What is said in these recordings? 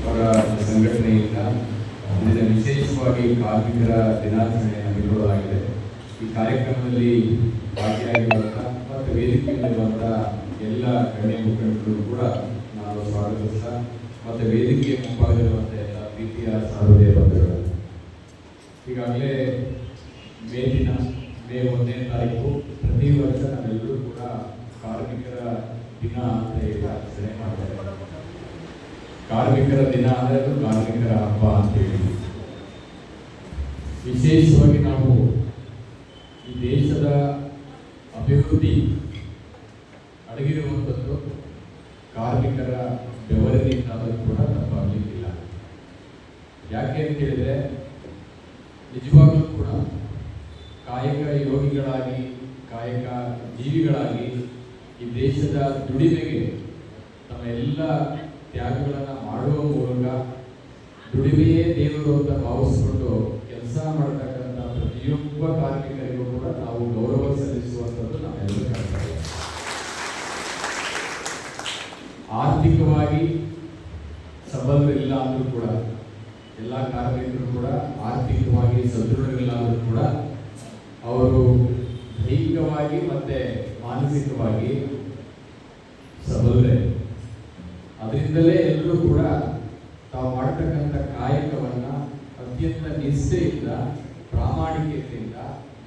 ಅವರ ಸಂಘಟನೆಯಿಂದ ಇದನ್ನು ವಿಶೇಷವಾಗಿ ಕಾರ್ಮಿಕರ ದಿನಾಚರಣೆಯನ್ನು ಹಮ್ಮಿಕೊಳ್ಳಲಾಗಿದೆ. ಈ ಕಾರ್ಯಕ್ರಮದಲ್ಲಿ ಭಾಗಿಯಾಗಿರುವಂಥ ಮತ್ತು ವೇದಿಕೆಯಲ್ಲಿರುವಂಥ ಎಲ್ಲ ಗಣ್ಯ ಮುಖಂಡರು ಕೂಡ ನಾವು ಸ್ವಾಗತಿಸ್ತಾ ಮತ್ತು ವೇದಿಕೆಯ ಮುಂಭಾಗದಲ್ಲಿರುವಂಥ ಎಲ್ಲ ಪ್ರೀತಿಯ ಸಹೃದಯ ಬಂಧುಗಳು, ಈಗಾಗಲೇ ಮೇ 1ನೇ ತಾರೀಕು ಪ್ರತಿ ವರ್ಷ ನಾವೆಲ್ಲರೂ ಕೂಡ ಕಾರ್ಮಿಕರ ದಿನ ಅಂತ ಹೇಳಿ ಆಚರಣೆ ಮಾಡ್ತಾರೆ. ಕಾರ್ಮಿಕರ ದಿನ ಅಂದರೆ ಅದು ಕಾರ್ಮಿಕರ ಹಬ್ಬ ಅಂತೇಳಿ ವಿಶೇಷವಾಗಿ ನಾವು ಈ ದೇಶದ ಅಭಿವೃದ್ಧಿ ಅಡಗಿರುವಂಥದ್ದು ಕಾರ್ಮಿಕರ ಬೆವರಿನಿಂದಾದರೂ ಕೂಡ ತಪ್ಪಾಗಲಿಕ್ಕಿಲ್ಲ. ಯಾಕೆ ಅಂತ ಹೇಳಿದ್ರೆ ನಿಜವಾಗ್ಲೂ ಕೂಡ ಕಾಯಕ ಯೋಗಿಗಳಾಗಿ, ಕಾಯಕ ಜೀವಿಗಳಾಗಿ ಈ ದೇಶದ ದುಡಿಮೆಗೆ ತಮ್ಮ ಎಲ್ಲ ತ್ಯಾಗಗಳನ್ನು ಮಾಡುವ ಮೂಲಕ ದುಡಿಮೆಯೇ ದೇವರು ಅಂತ ಭಾವಿಸಿಕೊಂಡು ಕೆಲಸ ಮಾಡತಕ್ಕಂಥ ಪ್ರತಿಯೊಬ್ಬ ಕಾರ್ಮಿಕರಿಗೂ ಕೂಡ ನಾವು ಗೌರವ ಸಲ್ಲಿಸುವಂಥದ್ದು ನಾವೆಲ್ಲರೂ ಕರ್ತವ್ಯ. ಆರ್ಥಿಕವಾಗಿ ಸಬಲರಿಲ್ಲ ಅಂದರೂ ಕೂಡ, ಎಲ್ಲ ಕಾರ್ಮಿಕರು ಕೂಡ ಆರ್ಥಿಕವಾಗಿ ಸದೃಢರಿಲ್ಲ ಅಂದರೂ ಕೂಡ ಅವರು ದೈಹಿಕವಾಗಿ ಮತ್ತು ಮಾನಸಿಕವಾಗಿ ಸಬಲರೇ. ಅದರಿಂದಲೇ ಎಲ್ಲರೂ ಕೂಡ ತಾವು ಮಾಡ್ತಕ್ಕಂಥ ಕಾಯಕವನ್ನು ಅತ್ಯಂತ ನಿಷ್ಠೆಯಿಂದ, ಪ್ರಾಮಾಣಿಕತೆಯಿಂದ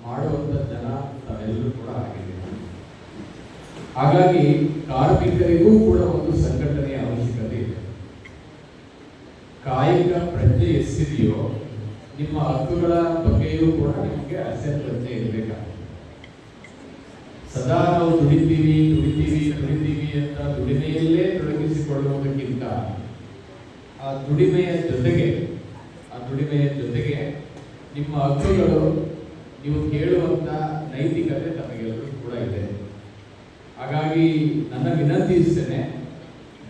ಮಾಡುವಂಥ ಜನ ತಾವೆಲ್ಲರೂ ಕೂಡ ಆಗಿದ್ದೀವಿ. ಹಾಗಾಗಿ ಕಾರ್ಮಿಕರಿಗೂ ಕೂಡ ಒಂದು ಸಂಘಟನೆಯ ಅವಶ್ಯಕತೆ ಇದೆ. ಕಾಯಕ ಪ್ರಜ್ಞೆ ಎಷ್ಟಿದೆಯೋ ನಿಮ್ಮ ಹಕ್ಕುಗಳ ಬಗ್ಗೆಯೂ ಕೂಡ ನಿಮಗೆ ಅಷ್ಟೇ ಪ್ರಜ್ಞೆ ಇರಬೇಕಾಗುತ್ತೆ. ಸದಾ ನಾವು ದುಡಿತೀವಿ ಅಂತ ದುಡಿಮೆಯಲ್ಲೇ ತೊಡಗಿಸಿಕೊಳ್ಳುವುದಕ್ಕಿಂತ ಆ ದುಡಿಮೆಯ ಜೊತೆಗೆ ನಿಮ್ಮ ಹಕ್ಕುಗಳು, ನೀವು ಕೇಳುವಂಥ ನೈತಿಕತೆ ತಮಗೆಲ್ಲರೂ ಕೂಡ ಇದೆ. ಹಾಗಾಗಿ ನನ್ನ ವಿನಂತಿ ಇಷ್ಟೇನೆ,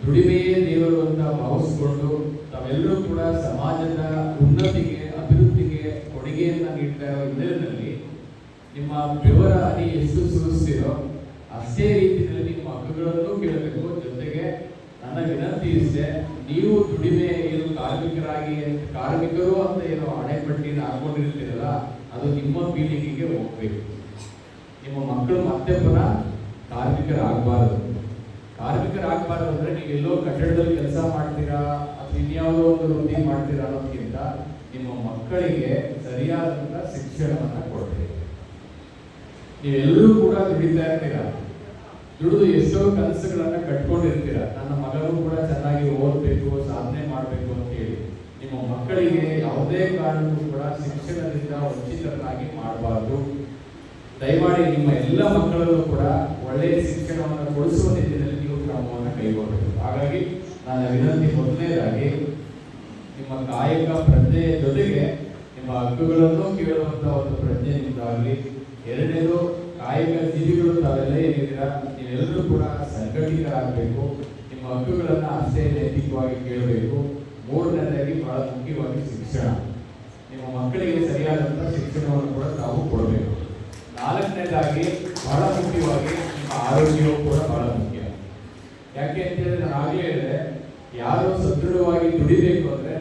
ದುಡಿಮೆಯೇ ದೇವರು ಅಂತ ಭಾವಿಸಿಕೊಂಡು ತಾವೆಲ್ಲರೂ ಕೂಡ ಸಮಾಜದ ಉನ್ನತಿಗೆ, ಅಭಿವೃದ್ಧಿಗೆ ಕೊಡುಗೆಯನ್ನು ನೀಡ್ತಾ ಇರೋ ಹಿನ್ನೆಲೆಯಲ್ಲಿ ನಿಮ್ಮ ಬೆವರ ಹನಿ ಎಷ್ಟು ಸುರಿಸ್ತೀರೋ ಅಷ್ಟೇ ರೀತಿಯಲ್ಲಿ ನಿಮ್ಮ ಹಕ್ಕುಗಳನ್ನು ಕೇಳಬೇಕು. ಜೊತೆಗೆ ನನ್ನ ವಿನಂತಿ ಇಷ್ಟೇ, ನೀವು ದುಡಿಮೆ ಏನು ಕಾರ್ಮಿಕರು ಅಂತ ಏನೋ ಹಣೆಪಟ್ಟಿನ ಹಾಕೊಂಡಿರ್ತೀರಲ್ಲ, ಅದು ನಿಮ್ಮ ಪೀಳಿಗೆಗೆ ಹೋಗ್ಬೇಕು. ನಿಮ್ಮ ಮಕ್ಕಳು ಮತ್ತೆ ಪುನಃ ಕಾರ್ಮಿಕರಾಗಬಾರದು ಅಂದರೆ ನೀವೆಲ್ಲೋ ಕಟ್ಟಡದಲ್ಲಿ ಕೆಲಸ ಮಾಡ್ತೀರಾ ಅಥವಾ ಇನ್ಯಾವುದೋ ಒಂದು ವೃತ್ತಿ ಮಾಡ್ತೀರಾ ಅನ್ನೋದಕ್ಕಿಂತ ನಿಮ್ಮ ಮಕ್ಕಳಿಗೆ ಸರಿಯಾದಂಥ ಶಿಕ್ಷಣವನ್ನು ಕೊಡ್ತೀರಿ. ನೀವೆಲ್ಲರೂ ಕೂಡ ದುಡಿತಾ ಇರ್ತೀರ, ದುಡಿದು ಎಷ್ಟೋ ಕನಸುಗಳನ್ನು ಕಟ್ಕೊಂಡಿರ್ತೀರ. ನನ್ನ ಮಗನೂ ಕೂಡ ಚೆನ್ನಾಗಿ ಓದಬೇಕು, ಸಾಧನೆ ಮಾಡಬೇಕು ಅಂತ ಹೇಳಿ ನಿಮ್ಮ ಮಕ್ಕಳಿಗೆ ಯಾವುದೇ ಕಾರಣಕ್ಕೂ ಕೂಡ ಶಿಕ್ಷಣದಿಂದ ವಂಚಿತರನ್ನಾಗಿ ಮಾಡಬಾರ್ದು. ದಯಮಾಡಿ ನಿಮ್ಮ ಎಲ್ಲ ಮಕ್ಕಳಲ್ಲೂ ಕೂಡ ಒಳ್ಳೆಯ ಶಿಕ್ಷಣವನ್ನು ಕೊಡಿಸುವ ನಿಟ್ಟಿನಲ್ಲಿ ನೀವು ಕ್ರಮವನ್ನು ಕೈಗೊಳ್ಳಬೇಕು. ಹಾಗಾಗಿ ನನ್ನ ವಿನಂತಿ, ಮೊದಲನೇದಾಗಿ ನಿಮ್ಮ ಕಾಯಕ ಪ್ರಜ್ಞೆಯ ಜೊತೆಗೆ ನಿಮ್ಮ ಹಕ್ಕುಗಳನ್ನು ಕೇಳುವಂಥ ಒಂದು ಪ್ರಜ್ಞೆ ನಿಮ್ಮದಾಗಲಿ. ಎರಡನೇದು, ಕಾಯಕ ಜೀವಿಗಳು ತಾವೆಲ್ಲ ಏನಿದ್ದೀರಾ ನೀವೆಲ್ಲರೂ ಕೂಡ ಸಂಘಟಿತರಾಗಬೇಕು. ನಿಮ್ಮ ಹಕ್ಕುಗಳನ್ನು ಅಷ್ಟೇ ನೈತಿಕವಾಗಿ ಕೇಳಬೇಕು. ಮೂರನೇದಾಗಿ ಬಹಳ ಮುಖ್ಯವಾಗಿ ಶಿಕ್ಷಣ, ನಿಮ್ಮ ಮಕ್ಕಳಿಗೆ ಸರಿಯಾದಂಥ ಶಿಕ್ಷಣವನ್ನು ಕೂಡ ತಾವು ಕೊಡಬೇಕು. ನಾಲ್ಕನೇದಾಗಿ ಬಹಳ ಮುಖ್ಯವಾಗಿ ನಿಮ್ಮ ಆರೋಗ್ಯವು ಕೂಡ ಬಹಳ ಮುಖ್ಯ. ಯಾಕೆ ಅಂತೇಳಿದ್ರೆ ನಾನು ಆಗಲೇ ಹೇಳಿದೆ, ಯಾರು ಸದೃಢವಾಗಿ ದುಡಿಬೇಕು ಅಂದರೆ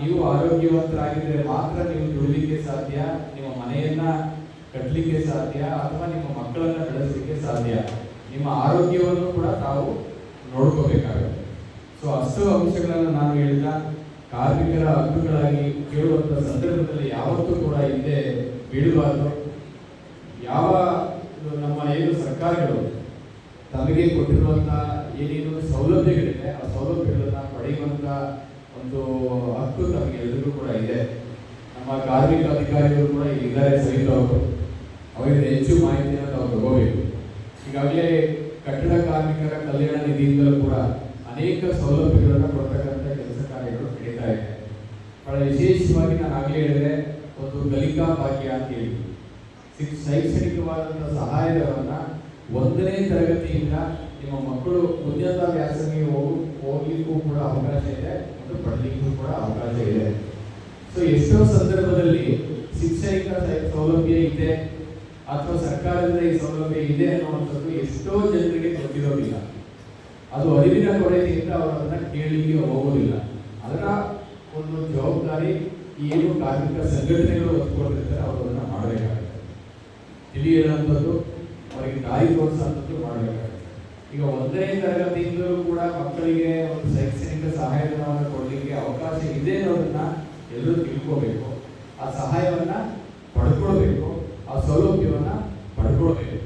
ನೀವು ಆರೋಗ್ಯವಂತರಾಗಿದ್ದರೆ ಮಾತ್ರ ನೀವು ದುಡಿಲಿಕ್ಕೆ ಸಾಧ್ಯ, ನಿಮ್ಮ ಮನೆಯನ್ನ ಕಟ್ಟಲಿಕ್ಕೆ ಸಾಧ್ಯ, ಅಥವಾ ನಿಮ್ಮ ಮಕ್ಕಳನ್ನು ಬೆಳೆಸಲಿಕ್ಕೆ ಸಾಧ್ಯ. ನಿಮ್ಮ ಆರೋಗ್ಯವನ್ನು ಕೂಡ ತಾವು ನೋಡ್ಕೋಬೇಕಾಗುತ್ತೆ. ಸೊ ಅಷ್ಟು ಅಂಶಗಳನ್ನು ನಾನು ಹೇಳಿದ ಕಾರ್ಮಿಕರ ಹಕ್ಕುಗಳಾಗಿ ಕೇಳುವಂಥ ಸಂದರ್ಭದಲ್ಲಿ ಯಾವತ್ತೂ ಕೂಡ ಹಿಂದೆ ಬೀಳಬಾರ್ದು. ಯಾವ ನಮ್ಮ ಏನು ಸರ್ಕಾರಗಳು ತಮಗೆ ಕೊಟ್ಟಿರುವಂಥ ಏನೇನು ಸೌಲಭ್ಯಗಳಿದೆ ಆ ಸೌಲಭ್ಯಗಳನ್ನು ಪಡೆಯುವಂಥ ಒಂದು ಹಕ್ಕು ತಮಗೆ ಎಲ್ಲರಿಗೂ ಕೂಡ ಇದೆ. ನಮ್ಮ ಕಾರ್ಮಿಕ ಅಧಿಕಾರಿಗಳು ಕೂಡ ಇದ್ದಾರೆ ಸಹಿತ, ಅವರಿಗೆ ಹೆಚ್ಚು ಮಾಹಿತಿಯನ್ನು ತಾವು ತಗೋಬೇಕು. ಈಗಾಗಲೇ ಕಟ್ಟಡ ಕಾರ್ಮಿಕರ ಕಲ್ಯಾಣ ನಿಧಿಯಿಂದಲೂ ಕೂಡ ಅನೇಕ ಸೌಲಭ್ಯಗಳನ್ನು ಕೊಡ್ತಕ್ಕಂಥ ಕೆಲಸ ಕಾರ್ಯಗಳು ನಡೀತಾ ಇದೆ. ಬಹಳ ವಿಶೇಷವಾಗಿ ನಾನು ಆಗಲೇ ಹೇಳಿದೆ, ಒಂದು ಕಲಿಕಾ ಭಾಗ್ಯ ಅಂತ ಹೇಳಿ ಶೈಕ್ಷಣಿಕವಾದಂಥ ಸಹಾಯಧನವನ್ನು 1ನೇ ತರಗತಿಯಿಂದ ನಿಮ್ಮ ಮಕ್ಕಳು ಉನ್ನತ ವ್ಯಾಸಂಗಕ್ಕೆ ಹೋಗ್ಲಿಕ್ಕೂ ಕೂಡ ಅವಕಾಶ ಇದೆ ಮತ್ತು ಪಡಲಿಕ್ಕೂ ಕೂಡ ಅವಕಾಶ ಇದೆ. ಸೊ ಎಷ್ಟೋ ಸಂದರ್ಭದಲ್ಲಿ ಶೈಕ್ಷಣಿಕ ಸೌಲಭ್ಯ ಇದೆ ಅಥವಾ ಸರ್ಕಾರದಿಂದ ಈ ಸೌಲಭ್ಯ ಇದೆ ಅನ್ನುವಂಥದ್ದು ಎಷ್ಟೋ ಜನರಿಗೆ ಗೊತ್ತಿರೋದಿಲ್ಲ. ಅದು ಅರಿವಿನ ಕೊರತೆಯಿಂದ ಅವರು ಅದನ್ನು ಕೇಳಲಿಕ್ಕೆ ಹೋಗೋದಿಲ್ಲ. ಅದರ ಜವಾಬ್ದಾರಿ ಏನು ಕಾರ್ಮಿಕ ಸಂಘಟನೆಗಳು ಒತ್ಕೊಂಡಿರ್ತಾರೆ ಅವರು ಅದನ್ನ ಮಾಡಬೇಕಾಗುತ್ತೆ. ತಿಳಿಯುವಂಥದ್ದು, ಅವರಿಗೆ ದಾರಿ ತೋರಿಸುವಂಥದ್ದು ಮಾಡಬೇಕಾಗುತ್ತೆ. ಈಗ 1ನೇ ತರಗತಿಯಿಂದಲೂ ಕೂಡ ಮಕ್ಕಳಿಗೆ ಒಂದು ಶೈಕ್ಷಣಿಕ ಸಹಾಯಧನವನ್ನು ಕೊಡಲಿಕ್ಕೆ ಅವಕಾಶ ಇದೆ ಅನ್ನೋದನ್ನ ಎಲ್ಲರೂ ತಿಳ್ಕೋಬೇಕು. ಆ ಸಹಾಯವನ್ನ ಪಡ್ಕೊಳ್ಬೇಕು, ಆ ಸೌಲಭ್ಯವನ್ನ ಪಡ್ಕೊಳ್ಬೇಕು.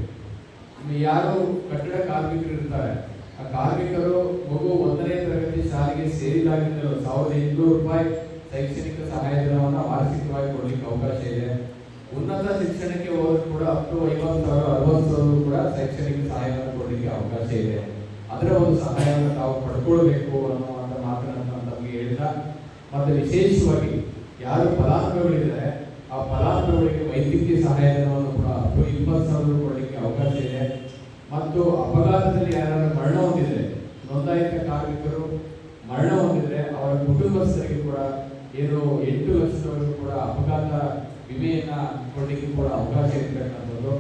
ಯಾರು ಕಟ್ಟಡ ಕಾರ್ಮಿಕರು ಇರ್ತಾರೆ, ಆ ಕಾರ್ಮಿಕರು ಮಗು 1ನೇ ತರಗತಿ ಶಾಲೆಗೆ ಸೇರಿದಾಗಿಂದಲೂ ₹1,800 ಶೈಕ್ಷಣಿಕ ಸಹಾಯಧನವನ್ನು ವಾರ್ಷಿಕವಾಗಿ ಕೊಡಲಿಕ್ಕೆ ಅವಕಾಶ ಇದೆ. ಉನ್ನತ ಶಿಕ್ಷಣಕ್ಕೆ ಹೋದ್ರು ಕೂಡ ಅಪ್ ಟು 50,000 60,000 ಕೂಡ ಶೈಕ್ಷಣಿಕ ಸಹಾಯವನ್ನು ಕೊಡಲಿಕ್ಕೆ ಅವಕಾಶ ಇದೆ. ಅದರ ಒಂದು ಸಹಾಯವನ್ನು ತಾವು ಪಡ್ಕೊಳ್ಬೇಕು ಅನ್ನುವಂಥ ಮಾತನ್ನು ನಮಗೆ ಹೇಳಿದ. ಮತ್ತೆ ವಿಶೇಷವಾಗಿ ಯಾರು ಫಲಾನುಭವಿಗಳಿದ್ದಾರೆ ಆ ಫಲಾನುಭವಿಗಳಿಗೆ ವೈದ್ಯಕೀಯ ಸಹಾಯಧನವನ್ನು ಕೂಡ ಅಪ್ ಟು 20,000 ಕೊಡಲಿಕ್ಕೆ ಅವಕಾಶ ಇದೆ. ಮತ್ತು ಅಪಘಾತದಲ್ಲಿ ಯಾರಾದ್ರೂ ಮರಣ ಹೊಂದಿದ್ರೆ, ನೋಂದಾಯಿತ ಕಾರ್ಮಿಕರು ಮರಣ ಹೊಂದಿದ್ರೆ ಅವರ ಕುಟುಂಬಸ್ಥರಿಗೆ ಕೂಡ ಏನು 8 ಲಕ್ಷದವರೆಗೂ ಕೂಡ ಅಪಘಾತ ವಿಮೆಯನ್ನ ಕೊಡಲಿಕ್ಕೆ ಕೂಡ ಅವಕಾಶ ಇರತಕ್ಕಂಥದ್ದು.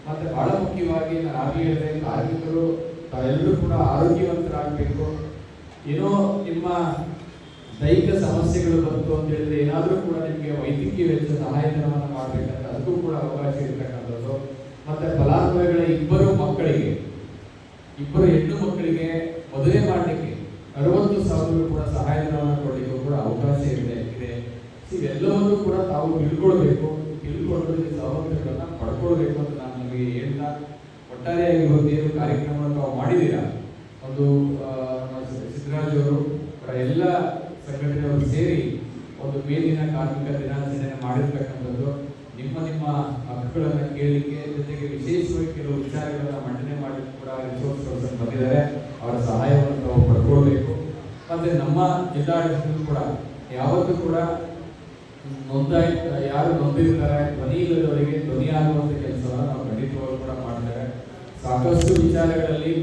ಮತ್ತೆ ಬಹಳ ಮುಖ್ಯವಾಗಿ ನಾನು ಆಗಲೇ ಹೇಳಿದೆ, ಕಾರ್ಮಿಕರು ತಾವೆಲ್ಲರೂ ಕೂಡ ಆರೋಗ್ಯವಂತರಾಗಬೇಕು. ಏನೋ ನಿಮ್ಮ ದೈಹಿಕ ಸಮಸ್ಯೆಗಳು ಬಂತು ಅಂತ ಹೇಳಿದ್ರೆ ಏನಾದರೂ ಕೂಡ ನಿಮಗೆ ವೈದ್ಯಕೀಯ ವೆಚ್ಚ ಸಹಾಯಧನವನ್ನು ಮಾಡಬೇಕಂತ ಅದಕ್ಕೂ ಕೂಡ ಅವಕಾಶ ಇರತಕ್ಕಂಥದ್ದು. ಮತ್ತೆ ಫಲಾನುಭವಿಗಳ 2 ಹೆಣ್ಣು ಮಕ್ಕಳಿಗೆ ಮದುವೆ ಮಾಡಲಿಕ್ಕೆ 60,000 ಕೂಡ ಸಹಾಯಧನವನ್ನು ಕೊಡಲಿಕ್ಕೂ ಕೂಡ ಅವಕಾಶ ಇದೆ. ಇವೆಲ್ಲವನ್ನೂ ಕೂಡ ತಾವು ತಿಳ್ಕೊಳ್ಬೇಕು, ತಿಳ್ಕೊಂಡು ಈ ಸೌಲಭ್ಯಗಳನ್ನ ಪಡ್ಕೊಳ್ಬೇಕು ಅಂತ ನಾನು ನಿಮಗೆ ಹೇಳ್ತಾ, ಒಟ್ಟಾರೆಯಾಗಿ ಏನು ಕಾರ್ಯಕ್ರಮವನ್ನು ತಾವು ಮಾಡಿದ್ದೀರಾ, ಒಂದು ಸಿದ್ದರಾಜ್ ಅವರು ಎಲ್ಲ ಸಂಘಟನೆಯವರು ಸೇರಿ ಒಂದು ಮೇಲಿನ ಕಾರ್ಮಿಕ ದಿನಾಚರಣೆ ಮಾಡಿರ್ತಕ್ಕಂಥದ್ದು. ನಿಮ್ಮ ಹಕ್ಕುಗಳನ್ನು ಕೇಳಲಿಕ್ಕೆ, ಜೊತೆಗೆ ವಿಶೇಷವಾಗಿ ಕೆಲವು ವಿಚಾರಗಳನ್ನ ಮಂಡನೆ ಮಾಡಲಿಕ್ಕೆ ಕೂಡ ರಿಸೋರ್ಸ್ ಪರ್ಸನ್ ಬಂದಿದ್ದಾರೆ. ಅವರ ಸಹಾಯವನ್ನು ತಾವು ಪಡ್ಕೊಳ್ಬೇಕು. ಮತ್ತೆ ನಮ್ಮ ಜಿಲ್ಲಾಡಳಿತಕ್ಕೂ ಕೂಡ ಯಾವತ್ತೂ ಕೂಡ ಯಾರು ನೊಂದಿರ್ತಾರೆ ಧ್ವನಿ ಇಲ್ಲದವರಿಗೆ ಧ್ವನಿಯಾಗುವಂಥ ಕೆಲಸವನ್ನು ನಾವು ಖಂಡಿತವಾಗೂ ಕೂಡ ಮಾಡ್ತಾರೆ. ಸಾಕಷ್ಟು ವಿಚಾರಗಳಲ್ಲಿ